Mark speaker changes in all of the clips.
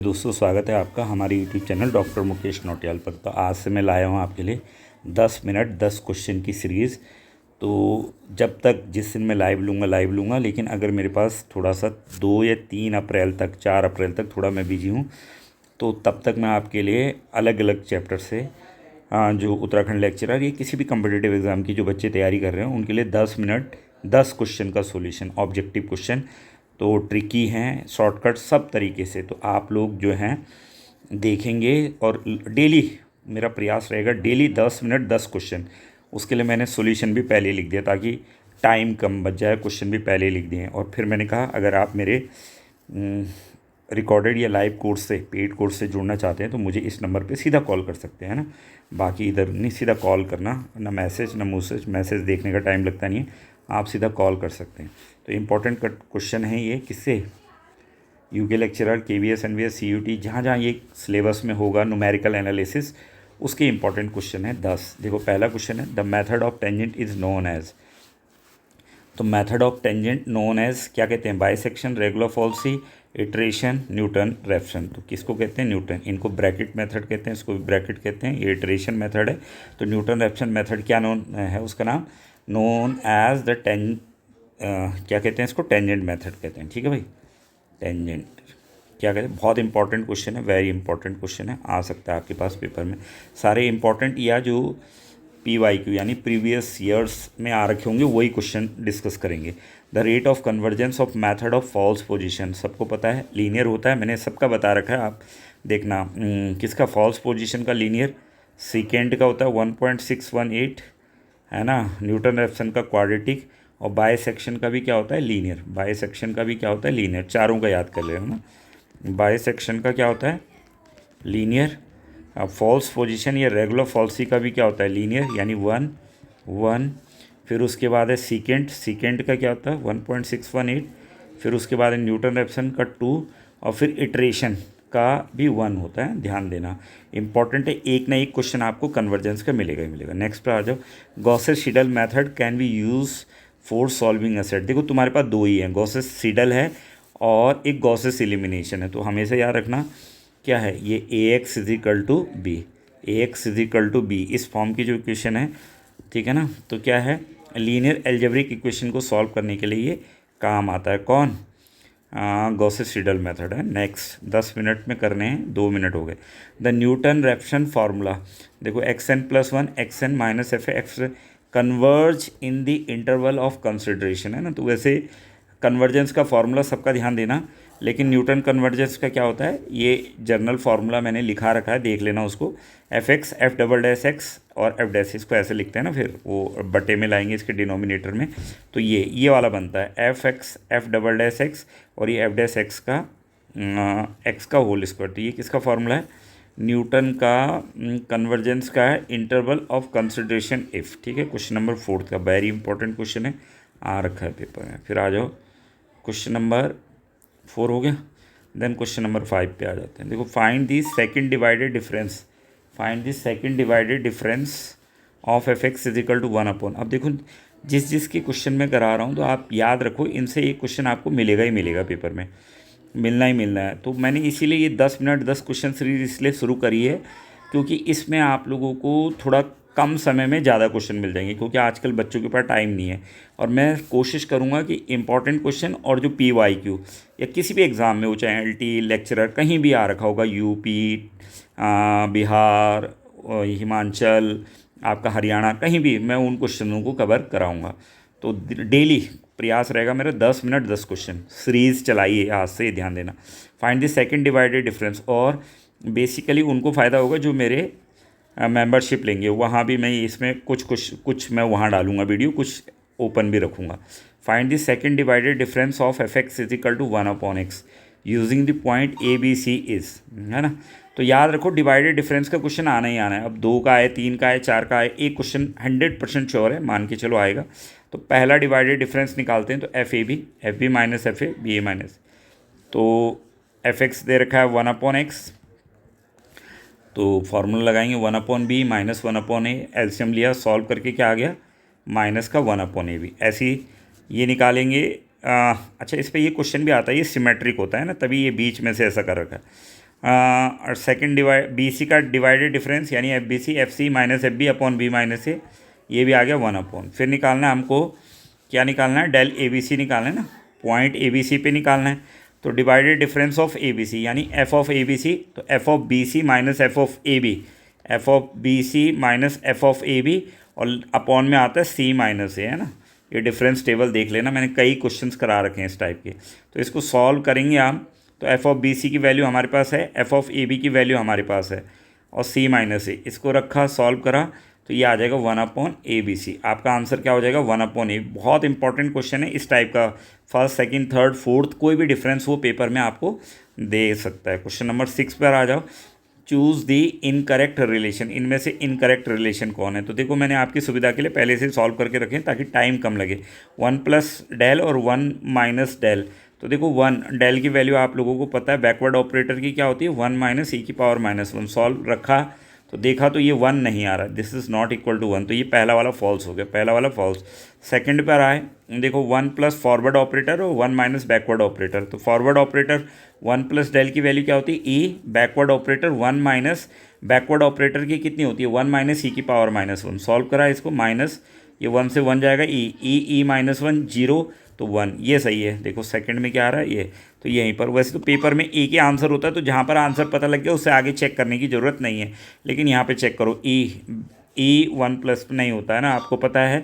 Speaker 1: दोस्तों स्वागत है आपका हमारे YouTube channel doctor Mukesh Nautiyal पर। तो आज से मैं लाया हूँ आपके लिए 10 मिनट 10 क्वेश्चन की सीरीज़। तो जब तक जिस दिन मैं लाइव लूँगा, लेकिन अगर मेरे पास थोड़ा सा 2 या 3 अप्रैल तक 4 अप्रैल तक थोड़ा मैं बिजी हूँ, तो तब तक मैं आपके लिए अलग अलग चैप्टर से जो उत्तराखंड लेक्चरर या किसी भी कम्पिटिटिव एग्ज़ाम की जो बच्चे तैयारी कर रहे हैं उनके लिए 10 मिनट 10 क्वेश्चन का सॉल्यूशन, ऑब्जेक्टिव क्वेश्चन, तो ट्रिकी हैं, शॉर्टकट सब तरीके से। तो आप लोग जो हैं देखेंगे और डेली मेरा प्रयास रहेगा डेली 10 मिनट 10 क्वेश्चन। उसके लिए मैंने सॉल्यूशन भी पहले लिख दिया ताकि टाइम कम बच जाए, क्वेश्चन भी पहले लिख दिए। और फिर मैंने कहा अगर आप मेरे रिकॉर्डेड या लाइव कोर्स से, पेड कोर्स से जुड़ना चाहते हैं तो मुझे इस नंबर पे सीधा कॉल कर सकते हैं ना। बाकी इधर नहीं सीधा कॉल करना, ना मैसेज देखने का टाइम लगता नहीं है, आप सीधा कॉल कर सकते हैं। तो इम्पोर्टेंट क्वेश्चन है ये, किससे? UK lecturer, KVS, NVS, CUT, जहाँ जहाँ ये सिलेबस में होगा न्यूमेरिकल एनालिसिस, उसके इंपॉर्टेंट क्वेश्चन है 10। देखो पहला क्वेश्चन है the method of tangent is known as. तो method of tangent known as क्या कहते हैं? Bisection, regula falsi, iteration, Newton Raphson. तो किसको कहते हैं? न्यूटन। इनको ब्रैकेट मेथड कहते हैं, इसको भी ब्रैकेट कहते हैं। ये इटरेशन मेथड है। तो न्यूटन रेफसन मेथड क्या नोन है उसका नाम? नोन एज द क्या कहते हैं इसको? टेंजेंट मेथड कहते हैं। ठीक है भाई, टेंजेंट क्या कहते हैं? बहुत इंपॉर्टेंट क्वेश्चन है, वेरी इंपॉर्टेंट क्वेश्चन है, आ सकता है आपके पास पेपर में। सारे इंपॉर्टेंट या जो PYQ यानी प्रीवियस ईयर्स में आ रखे होंगे वही क्वेश्चन डिस्कस करेंगे। The rate of convergence of method of false position, सबको पता है लीनियर होता है, मैंने सबका बता रखा है, आप देखना। किसका? फॉल्स पोजीशन का लीनियर सेकेंड का होता है 1.618, है ना। न्यूटन रेफसन का क्वाड्रेटिक, और बाय सेक्शन का भी क्या होता है? लीनियर। बाय सेक्शन का भी क्या होता है? लीनियर। चारों का याद कर ले ना। बाय सेक्शन का क्या होता है? लीनियर। फॉल्स पोजीशन या रेगुलर फॉल्सी का भी क्या होता है? लीनियर, यानी 1 फिर उसके बाद है सीकेंट का क्या होता है? 1.618। फिर उसके बाद है न्यूटन रेफसन का 2, और फिर इटरेशन का भी 1 होता है, ध्यान देना। इंपॉर्टेंट है, एक ना एक क्वेश्चन आपको कन्वर्जेंस का मिलेगा ही मिलेगा। नेक्स्ट पे आ जाओ। Gauss's Seidel method can be use for solving a set. देखो तुम्हारे पास दो ही हैं, गॉसेस सीडल है और एक गॉसेस एलिमिनेशन है। तो हमेशा याद रखना क्या है ये, AX is equal to B, AX is equal to B, इस फॉर्म की जो इक्वेशन है, ठीक है ना। तो क्या है? लीनियर एल्जेब्रिक इक्वेशन को सॉल्व करने के लिए ये काम आता है। कौन? गॉसेस सीडल मेथड है। नेक्स्ट 10 मिनट में करने हैं, 2 मिनट हो गए। द न्यूटन रेफसन फार्मूला, देखो xn+1 xn minus F x converge in the interval of consideration, है ना। तो वैसे कन्वर्जेंस का फार्मूला सबका ध्यान देना, लेकिन न्यूटन कन्वर्जेंस का क्या होता है? ये जर्नल फार्मूला मैंने लिखा रखा है, देख लेना उसको। Fx F"x और F', इसको ऐसे लिखते हैं ना, फिर वो बटे में लाएंगे इसके डिनोमिनेटर में। तो ये वाला बनता है Fx F"x और ये F'(x) का x का होल स्क्वायर। तो ये किसका फार्मूला है? न्यूटन का कन्वर्जेंस का है, इंटरवल ऑफ कंसिडरेशन इफ। ठीक है, क्वेश्चन नंबर 4 का वेरी इंपॉर्टेंट क्वेश्चन है, आ रखा है पेपर में। फिर आ जाओ, क्वेश्चन नंबर 4 हो गया। देन क्वेश्चन नंबर 5 पे आ जाते हैं। देखो, find the second divided difference, find the second divided difference of Fx is equal to 1/। अब देखो जिसके क्वेश्चन में करा रहा हूँ, तो आप याद रखो इनसे एक क्वेश्चन आपको मिलेगा ही मिलेगा पेपर में, मिलना ही मिलना है। तो मैंने इसीलिए ये 10 मिनट 10 क्वेश्चन सीरीज इसलिए शुरू करी है क्योंकि इसमें आप लोगों को थोड़ा कम समय में ज़्यादा क्वेश्चन मिल जाएंगे, क्योंकि आजकल बच्चों के पास टाइम नहीं है। और मैं कोशिश करूँगा कि इंपॉर्टेंट क्वेश्चन और जो PYQ या किसी भी एग्ज़ाम में हो, चाहे LT लेक्चरर कहीं भी आ रखा होगा, यूपी, बिहार, हिमाचल, आपका हरियाणा, कहीं भी मैं उन क्वेश्चनों को कवर कराऊँगा। तो डेली प्रयास रहेगा मेरा 10 मिनट 10 क्वेश्चन सीरीज़ चलाइए आज से, ध्यान देना। Find the second divided difference, और बेसिकली उनको फ़ायदा होगा जो मेरे मेंबरशिप लेंगे, वहाँ भी मैं इसमें कुछ मैं वहाँ डालूंगा वीडियो, कुछ ओपन भी रखूँगा। Find the second divided difference of Fx is equal to 1/x using the point ABC is, है ना। तो याद रखो डिवाइडेड डिफरेंस का क्वेश्चन आना ही आना है। अब 2 का है, 3 का है, 4 का है, एक क्वेश्चन 100% श्योर है, मान के चलो आएगा। तो पहला डिवाइडेड डिफरेंस निकालते हैं। तो FB minus FA BA minus, तो Fx दे रखा है 1/x, तो फार्मूला लगाएंगे 1/b माइनस 1/a, एलसीएम लिया, सॉल्व करके क्या आ गया? माइनस का 1/ab। ऐसे ही ये निकालेंगे। अच्छा, इस पर ये क्वेश्चन भी आता है, ये सिमेट्रिक होता है ना, तभी ये बीच में से ऐसा कर रखा है। और सेकंड बी सी का डिवाइडेड डिफरेंस यानी F B C F C minus F B upon B minus A, ये भी आ गया 1 अपॉन। फिर निकालना है हमको, क्या निकालना है, डेल ए बी सी निकालना है ना, पॉइंट ए बी सी पे निकालना है। तो divided difference of A B C यानी F of A B C, तो F of B C minus F of A B, F of B C minus F of A B, और upon में आता है सी माइनस ए, है ना। ये difference table देख लेना, मैंने कई क्वेश्चंस करा रखे हैं इस टाइप के। तो इसको सॉल्व करेंगे आप, तो एफ ऑफ बी सी की वैल्यू हमारे पास है, एफ ऑफ ए बी की वैल्यू हमारे पास है, और सी माइनस ए, इसको रखा, सॉल्व करा, तो ये आ जाएगा 1 अपॉन ए बी सी। आपका आंसर क्या हो जाएगा, 1 अपॉन ए। बहुत इंपॉर्टेंट क्वेश्चन है इस टाइप का, फर्स्ट सेकंड थर्ड फोर्थ कोई भी डिफरेंस वो पेपर में आपको दे सकता है। क्वेश्चन नंबर 6 पर आ जाओ। चूज़ दी इनकरेक्ट रिलेशन, इनमें से इनकरेक्ट रिलेशन कौन है। तो देखो मैंने आपकी सुविधा के लिए पहले से सॉल्व करके रखे ताकि टाइम कम लगे। 1 प्लस डेल और 1 माइनस डेल। तो देखो 1 डेल की वैल्यू आप लोगों को पता है, बैकवर्ड ऑपरेटर की क्या होती है, 1 माइनस ई की पावर माइनस 1। सॉल्व रखा तो देखा तो ये 1 नहीं आ रहा, this is not equal to 1, तो ये पहला वाला फॉल्स हो गया, पहला वाला फॉल्स। सेकंड पर आए, देखो 1 प्लस फॉरवर्ड ऑपरेटर और 1 माइनस बैकवर्ड ऑपरेटर। तो फॉरवर्ड ऑपरेटर 1 प्लस डेल की वैल्यू क्या होती है, E, backward operator 1 minus backward operator की कितनी होती है, 1 माइनस ई की पावर माइनस 1। सॉल्व करा इसको, माइनस ये 1 से 1 जाएगा, ई माइनस 1 जीरो, तो 1, ये सही है। देखो सेकंड में क्या आ रहा है, ये तो यहीं पर, वैसे तो पेपर में ए के आंसर होता है, तो जहाँ पर आंसर पता लग गया उससे आगे चेक करने की ज़रूरत नहीं है, लेकिन यहाँ पे चेक करो, ई 1 प्लस नहीं होता है ना, आपको पता है।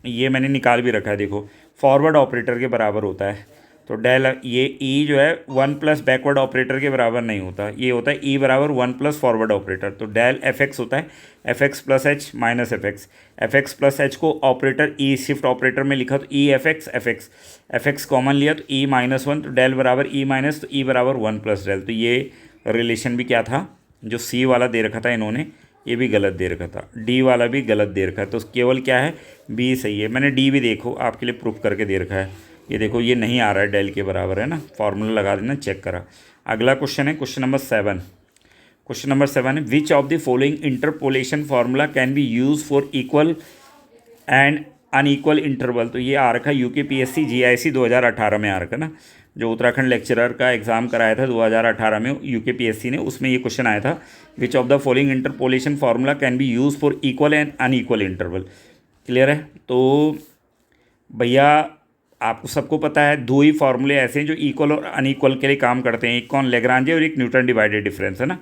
Speaker 1: ये मैंने निकाल भी रखा है, देखो फॉरवर्ड ऑपरेटर के बराबर होता है, तो डेल ये ई जो है 1 प्लस बैकवर्ड ऑपरेटर के बराबर नहीं होता, ये होता है ई बराबर 1 प्लस फॉरवर्ड ऑपरेटर। तो डेल एफ एक्स होता है F x plus H minus F x plus H को ऑपरेटर ई शिफ्ट ऑपरेटर में लिखा तो ई एफ एक्स कॉमन लिया तो ई माइनस 1, तो डेल बराबर ई माइनस, तो ई बराबर 1 प्लस डेल। तो ये रिलेशन भी क्या था, जो सी वाला दे रखा था इन्होंने, ये भी गलत दे रखा था, डी वाला भी गलत दे रखा है, तो केवल क्या है, बी सही है। मैंने डी भी देखो आपके लिए प्रूफ करके दे रखा है, ये देखो ये नहीं आ रहा है, डेल के बराबर है ना, फार्मूला लगा देना, चेक करा। अगला क्वेश्चन है क्वेश्चन नंबर 7। क्वेश्चन नंबर 7 है, which of the following interpolation formula can be use for equal and unequal interval. तो ये आ रखा है यूकेपीएससी जीआईसी 2018 में आ रखा ना, जो उत्तराखंड लेक्चरर का एग्जाम कराया था 2018 में यूकेपीएससी ने, उसमें ये क्वेश्चन आया था, which of the following interpolation formula can be use for equal and unequal interval. Clear है। तो भैया आपको सबको पता है, दो ही फार्मूले ऐसे हैं जो इक्वल और अनइक्वल के लिए काम करते हैं, एक कौन, लेग्रांजे और एक न्यूटन डिवाइडेड डिफरेंस, है ना।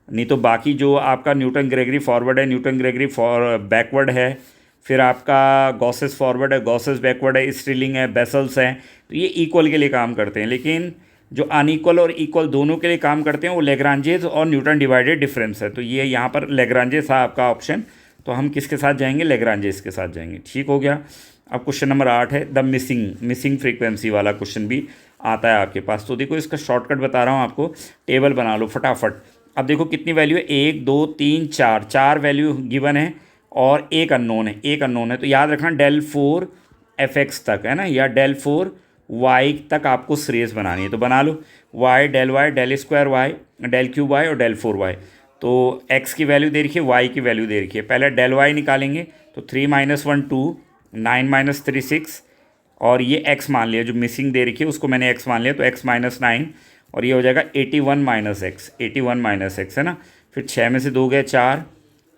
Speaker 1: नहीं तो बाकी जो आपका न्यूटन ग्रेगरी फॉरवर्ड है, न्यूटन ग्रेगरी बैकवर्ड है, फिर आपका गॉसेस फॉरवर्ड है, गॉसेस बैकवर्ड है, स्टिलिंग है, बेसल्स हैं, तो ये इक्वल के लिए काम करते हैं। लेकिन जो अनइक्वल और इक्वल दोनों के लिए काम करते हैं वो लेग्रांजेज और न्यूटन डिवाइडेड डिफरेंस है। तो ये यहाँ पर लेग्रांजे था आपका ऑप्शन, तो हम किसके साथ जाएंगे, लेग्रांजेस के साथ जाएंगे। ठीक हो गया। अब क्वेश्चन नंबर 8 है, द मिसिंग फ्रीक्वेंसी वाला क्वेश्चन भी आता है आपके पास। तो देखो इसका शॉर्टकट बता रहा हूँ आपको, टेबल बना लो फटाफट। अब देखो कितनी वैल्यू है, 1 2 3 4, 4 वैल्यू गिवन है और एक अननोन है, तो याद रखना डेल 4 एफ एक्स तक, है ना, या डेल 4 वाई तक आपको सीरीज बनानी है। तो बना लो, Y del square Y, del cube Y और डेल 4 वाई। तो एक्स की वैल्यू दे रखी है, वाई की वैल्यू दे रखी है, पहले डेल वाई निकालेंगे, तो 3 - 1 2, 9 - 3 6, और ये x मान लिया, जो मिसिंग दे रखी है उसको मैंने x मान लिया, तो x - 9, और ये हो जाएगा 81 - x, है ना। फिर 6 में से 2 गए 4,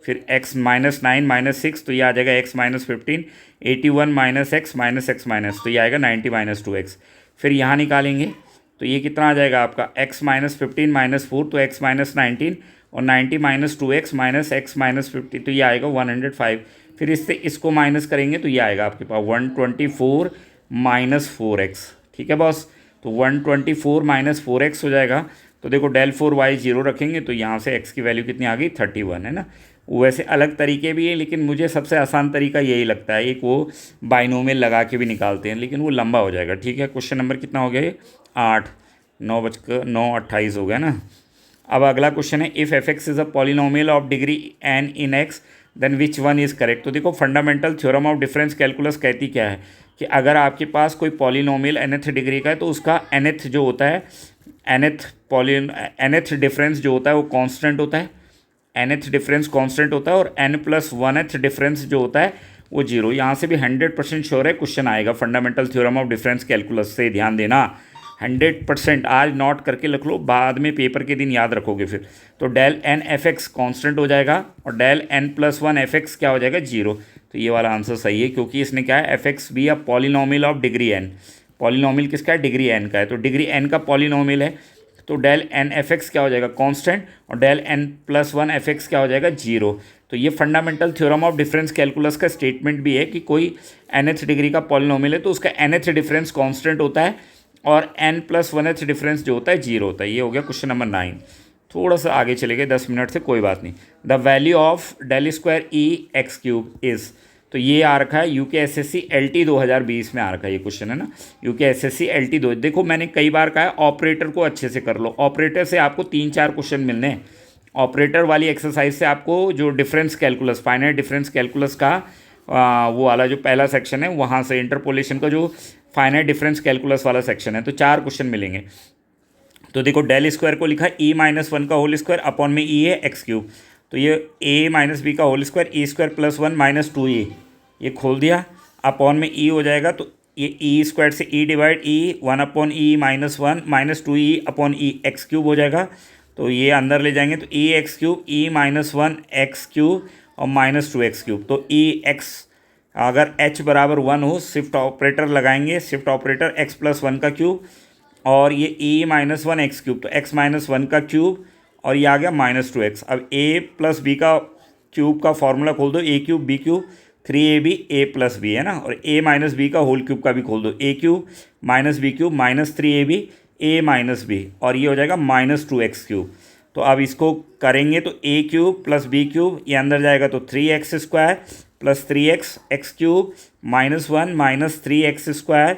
Speaker 1: फिर x - 9 - 6, तो ये आ जाएगा x - 15, 81 - x, तो ये आएगा 90 - 2x। फिर यहाँ निकालेंगे तो ये कितना आ जाएगा आपका, x - 15 - 4, तो x - 19, और 90 - 2x x - 50, तो ये आएगा 105। फिर इससे इसको माइनस करेंगे तो ये आएगा आपके पास 124 - 4x। ठीक है बॉस, तो 124 - 4x हो जाएगा। तो देखो डेल 4 वाई 0 रखेंगे तो यहाँ से x की वैल्यू कितनी आ गई, 31, है ना। वैसे अलग तरीके भी हैं, लेकिन मुझे सबसे आसान तरीका यही लगता है। एक वो बाइनोमियल लगा के भी निकालते हैं, लेकिन वो लंबा हो जाएगा। ठीक है, क्वेश्चन नंबर कितना हो गया ये, 8, 9:28 हो गया ना। अब अगला क्वेश्चन है, if F X is a polynomial of degree n in x then which one is correct. तो देखो fundamental theorem of difference calculus कहती क्या है कि अगर आपके पास कोई पॉलिनोमियल nth डिग्री का है तो उसका nth जो होता है, nth डिफरेंस जो होता है वो कांस्टेंट होता है, nth डिफरेंस कांस्टेंट होता है, और n+1th डिफरेंस जो होता है वो 0। यहाँ से भी 100% श्योर है क्वेश्चन आएगा fundamental theorem of difference calculus से, ध्यान देना 100% आज नोट करके रख लो, बाद में पेपर के दिन याद रखोगे फिर। तो del N F X constant हो जाएगा और del N plus one F X क्या हो जाएगा, जीरो। तो ये वाला आंसर सही है, क्योंकि इसने क्या है, F X be a polynomial of degree N. Polynomial किसका है, डिग्री एन का है, तो डिग्री एन का पॉलिनोमियल है। तो डेल एन एफ एक्स क्या हो जाएगा, कांस्टेंट, और del N plus one F X क्या हो जाएगा, जीरो। तो ये fundamental theorem of difference calculus का स्टेटमेंट भी है कि कोई nth डिग्री का पॉलिनोमियल है तो उसका nth डिफरेंस कांस्टेंट होता है और n प्लस वन एथ डिफरेंस जो होता है जीरो होता है। ये हो गया क्वेश्चन नंबर 9। थोड़ा सा आगे चले गए 10 मिनट से, कोई बात नहीं। The value of del square E X cube is, तो ये आ रखा है UKSSC LT 2020 में आ रखा है ये क्वेश्चन, है ना। UKSSC LT 2, देखो मैंने कई बार कहा है ऑपरेटर को अच्छे से कर लो। ऑपरेटर से आपको 3-4 क्वेश्चन मिलने हैं। ऑपरेटर वाली एक्सरसाइज से आपको जो difference calculus, finite difference calculus का वो वाला जो पहला सेक्शन है, वहाँ से इंटरपोलेशन का जो फाइनाइट डिफरेंस कैलकुलस वाला सेक्शन है, तो 4 क्वेश्चन मिलेंगे। तो देखो डेल स्क्वायर को लिखा है E-1 का होल स्क्वायर अपॉन में E है एक्स क्यूब, तो ये A-B का whole square E square plus 1 minus 2E, ये खोल दिया, अपॉन में E हो जाएगा। तो ये E स्क्वायर से E divide E 1 upon E minus 1 minus 2E upon E x cube हो जाएगा। तो ये अंदर ले जाएंगे तो E x cube E-1 x cube और माइनस 2 एक्स क्यूब। तो E एक्स अगर h बराबर 1 हो, शिफ्ट ऑपरेटर लगाएंगे, शिफ्ट ऑपरेटर x प्लस 1 का क्यूब और ये E-1 एक्स क्यूब, तो x माइनस 1 का क्यूब और ये आ गया माइनस 2x। अब a प्लस बी का क्यूब का फॉर्मूला खोल दो, a cube B cube 3ab a plus B, है ना, और a माइनस बी का होल क्यूब का भी खोल दो, a cube minus B cube minus 3ab a minus B, और ये हो जाएगा माइनस 2x क्यूब। तो अब इसको करेंगे तो a cube plus B cube, ये अंदर जाएगा तो 3x square plus 3x X cube minus 1 minus 3x square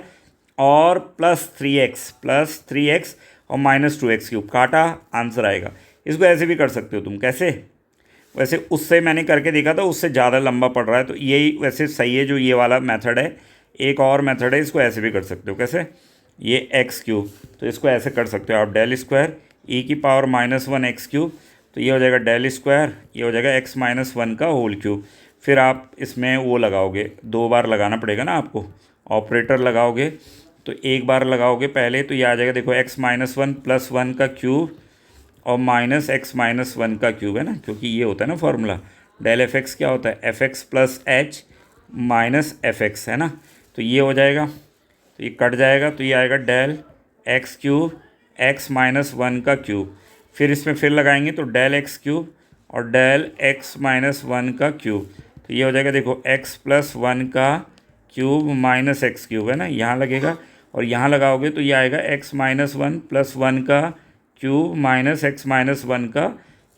Speaker 1: और प्लस 3x और माइनस 2x क्यूब, काटा, आंसर आएगा। इसको ऐसे भी कर सकते हो तुम, कैसे, वैसे उससे मैंने करके देखा था, उससे ज़्यादा लंबा पड़ रहा है, तो यही वैसे सही है जो ये वाला मेथड है। एक और मेथड है, इसको ऐसे भी कर सकते हो, कैसे, ये एक्स क्यूब, तो इसको ऐसे कर सकते हो आप, del square E⁻−1 x cube, तो ये हो जाएगा डेल स्क्वायर, ये हो जाएगा x-1 का होल क्यूब। फिर आप इसमें वो लगाओगे, 2 बार लगाना पड़ेगा ना आपको, ऑपरेटर लगाओगे तो एक बार लगाओगे पहले, तो ये आ जाएगा देखो x-1 प्लस 1 का क्यूब और माइनस x-1 का क्यूब, है ना, क्योंकि ये होता है ना फॉर्मूला, डेल एफ एक्स क्या होता है, F x plus H minus F x, है ना। तो ये हो जाएगा, तो ये कट जाएगा, तो ये आएगा डेल एक्स क्यूब x-1 का क्यूब। फिर इसमें फिर लगाएंगे तो डेल एक्स क्यूब और डेल x-1 का क्यूब, तो ये हो जाएगा देखो x प्लस 1 का क्यूब माइनस एक्स क्यूब, है ना, यहाँ लगेगा, और यहाँ लगाओगे तो ये आएगा x-1 प्लस 1 का क्यूब माइनस x-1 का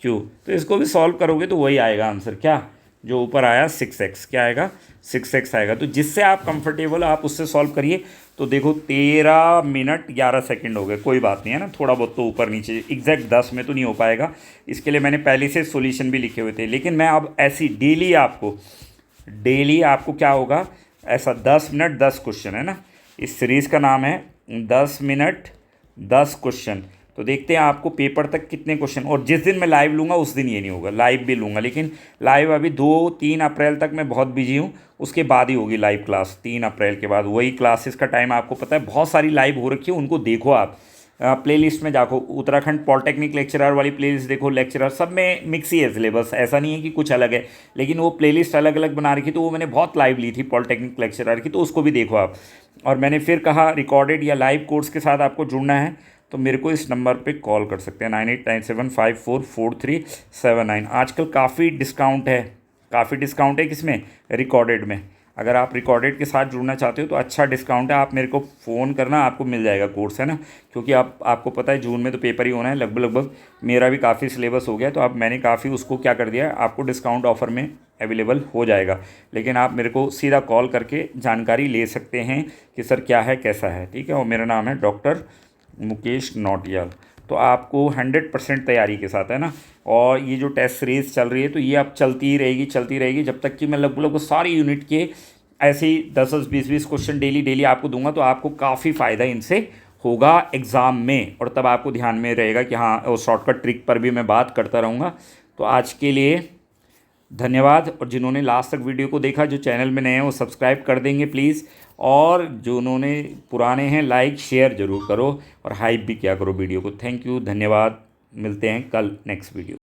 Speaker 1: क्यूब। तो इसको भी सॉल्व करोगे तो वही आएगा आंसर, क्या, जो ऊपर आया 6x, क्या आएगा, 6x आएगा। तो जिससे आप कंफर्टेबल आप उससे सॉल्व करिए। तो देखो 13 मिनट 11 सेकंड हो गए, कोई बात नहीं, है ना, थोड़ा बहुत तो ऊपर नीचे, एग्जैक्ट 10 में तो नहीं हो पाएगा, इसके लिए मैंने पहले से सॉल्यूशन भी लिखे हुए थे। लेकिन मैं अब ऐसी डेली आपको क्या होगा, ऐसा 10 मिनट 10 क्वेश्चन, है ना, इस सीरीज़ का नाम है 10 मिनट 10 क्वेश्चन। तो देखते हैं आपको पेपर तक कितने क्वेश्चन, और जिस दिन मैं लाइव लूँगा उस दिन ये नहीं होगा, लाइव भी लूँगा, लेकिन लाइव अभी 2-3 अप्रैल तक मैं बहुत बिजी हूँ, उसके बाद ही होगी लाइव क्लास, 3 अप्रैल के बाद। वही क्लासेस का टाइम आपको पता है, बहुत सारी लाइव हो रखी है, उनको देखो आप, प्लेलिस्ट में जाको, उत्तराखंड पॉलिटेक्निक लेक्चरर वाली प्लेलिस्ट देखो, लेक्चरर सब में मिक्स ही है सिलेबस, ऐसा नहीं है कि कुछ अलग है, लेकिन वो प्लेलिस्ट अलग अलग बना रखी, तो वो मैंने बहुत लाइव ली थी पॉलिटेक्निक लेक्चरर की, तो उसको भी देखो आप। और मैंने फिर कहा रिकॉर्डेड या लाइव कोर्स के साथ आपको जुड़ना है तो मेरे को इस नंबर पे कॉल कर सकते हैं, 9897544379। आजकल काफ़ी डिस्काउंट है किसमें, रिकॉर्डेड में। अगर आप रिकॉर्डेड के साथ जुड़ना चाहते हो तो अच्छा डिस्काउंट है, आप मेरे को फ़ोन करना, आपको मिल जाएगा कोर्स, है ना, क्योंकि आपको पता है जून में तो पेपर ही होना है लगभग मेरा भी काफ़ी सिलेबस हो गया, तो अब मैंने काफ़ी उसको क्या कर दिया, आपको डिस्काउंट ऑफ़र में अवेलेबल हो जाएगा। लेकिन आप मेरे को सीधा कॉल करके जानकारी ले सकते हैं कि सर क्या है कैसा है, ठीक है। और मेरा नाम है डॉक्टर मुकेश नौटियाल। तो आपको 100% तैयारी के साथ, है ना, और ये जो टेस्ट सीरीज़ चल रही है तो ये अब चलती रहेगी जब तक कि मैं लगभग सारी यूनिट के ऐसे ही 10-10 20-20 क्वेश्चन डेली आपको दूंगा, तो आपको काफ़ी फ़ायदा इनसे होगा एग्ज़ाम में, और तब आपको ध्यान में रहेगा कि हाँ, और शॉर्टकट ट्रिक पर भी मैं बात करता रहूँगा। तो आज के लिए धन्यवाद, और जिन्होंने लास्ट तक वीडियो को देखा, जो चैनल में नए हैं वो सब्सक्राइब कर देंगे प्लीज़, और जो उन्होंने पुराने हैं लाइक शेयर ज़रूर करो और हाइप भी किया करो वीडियो को। थैंक यू, धन्यवाद। मिलते हैं कल नेक्स्ट वीडियो।